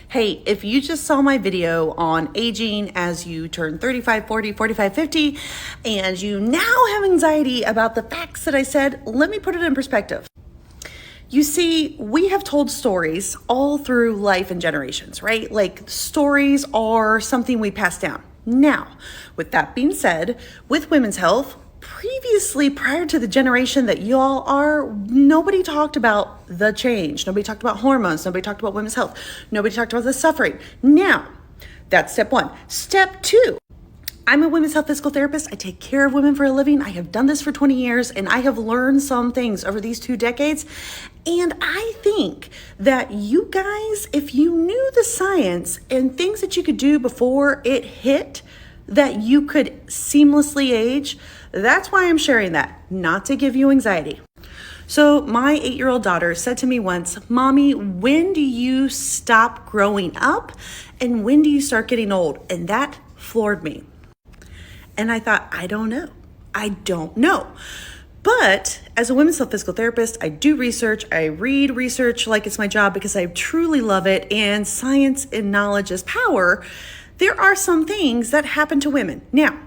Hey, if you just saw my video on aging as you turn 35, 40, 45, 50, and you now have anxiety about the facts that I said, let me put it in perspective. You see, we have told stories all through life and generations, right? Like stories are something we pass down. Now, with that being said, with women's health, previously, prior to the generation that y'all are, nobody talked about the change. Nobody talked about hormones. Nobody talked about women's health. Nobody talked about the suffering. Now, that's step one. Step two, I'm a women's health physical therapist. I take care of women for a living. I have done this for 20 years, and I have learned some things over these 2 decades. And I think that you guys, if you knew the science and things that you could do before it hit, that you could seamlessly age, that's why I'm sharing that, not to give you anxiety. So my 8-year-old daughter said to me once, "Mommy, when do you stop growing up? And when do you start getting old?" And that floored me. And I thought, I don't know. But as a women's health physical therapist, I do research. I read research like it's my job because I truly love it. And science and knowledge is power. There are some things that happen to women. Now,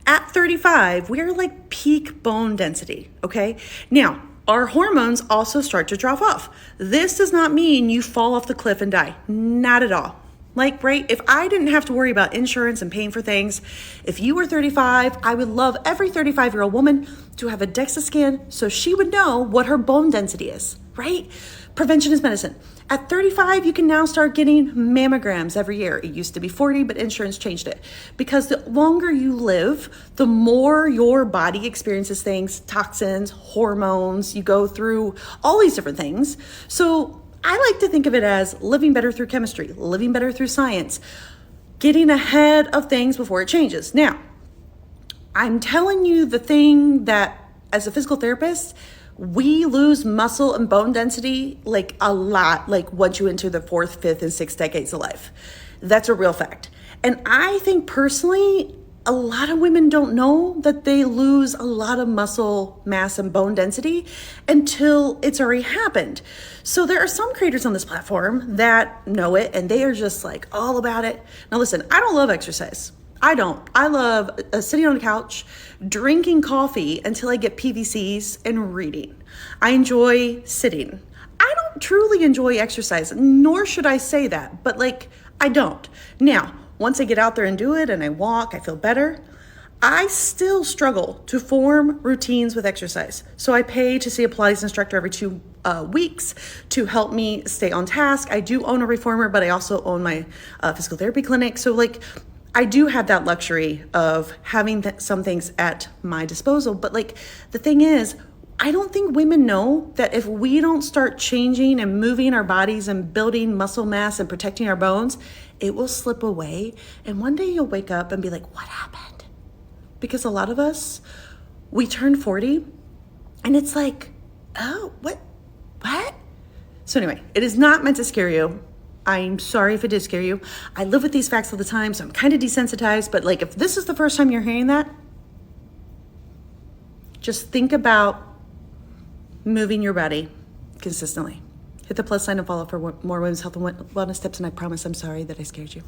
at 35, we are like peak bone density, okay? Now, our hormones also start to drop off. This does not mean you fall off the cliff and die. Not at all. Like, right, if I didn't have to worry about insurance and paying for things, if you were 35, I would love every 35-year-old woman to have a DEXA scan so she would know what her bone density is, right? Prevention is medicine. At 35, you can now start getting mammograms every year. It used to be 40, but insurance changed it. Because the longer you live, the more your body experiences things, toxins, hormones, you go through all these different things. So I like to think of it as living better through chemistry, living better through science, getting ahead of things before it changes. Now, I'm telling you the thing that as a physical therapist, we lose muscle and bone density like a lot, like once you enter the 4th, 5th, and 6th decades of life. That's a real fact. And I think personally, a lot of women don't know that they lose a lot of muscle mass and bone density until it's already happened. So there are some creators on this platform that know it and they are just like all about it. Now listen, I don't love exercise. I don't. I love sitting on a couch, drinking coffee until I get PVCs and reading. I enjoy sitting. I don't truly enjoy exercise, nor should I say that, but like I don't. Now, once I get out there and do it and I walk, I feel better. I still struggle to form routines with exercise. So I pay to see a Pilates instructor every 2 weeks to help me stay on task. I do own a reformer, but I also own my physical therapy clinic. So like I do have that luxury of having some things at my disposal. But like the thing is, I don't think women know that if we don't start changing and moving our bodies and building muscle mass and protecting our bones, it will slip away. And one day you'll wake up and be like, what happened? Because a lot of us, we turn 40 and it's like, oh, what? So anyway, it is not meant to scare you. I'm sorry if it did scare you. I live with these facts all the time, so I'm kind of desensitized. But like, if this is the first time you're hearing that, just think about moving your body consistently. Hit the plus sign and follow for more women's health and wellness tips. And I promise I'm sorry that I scared you.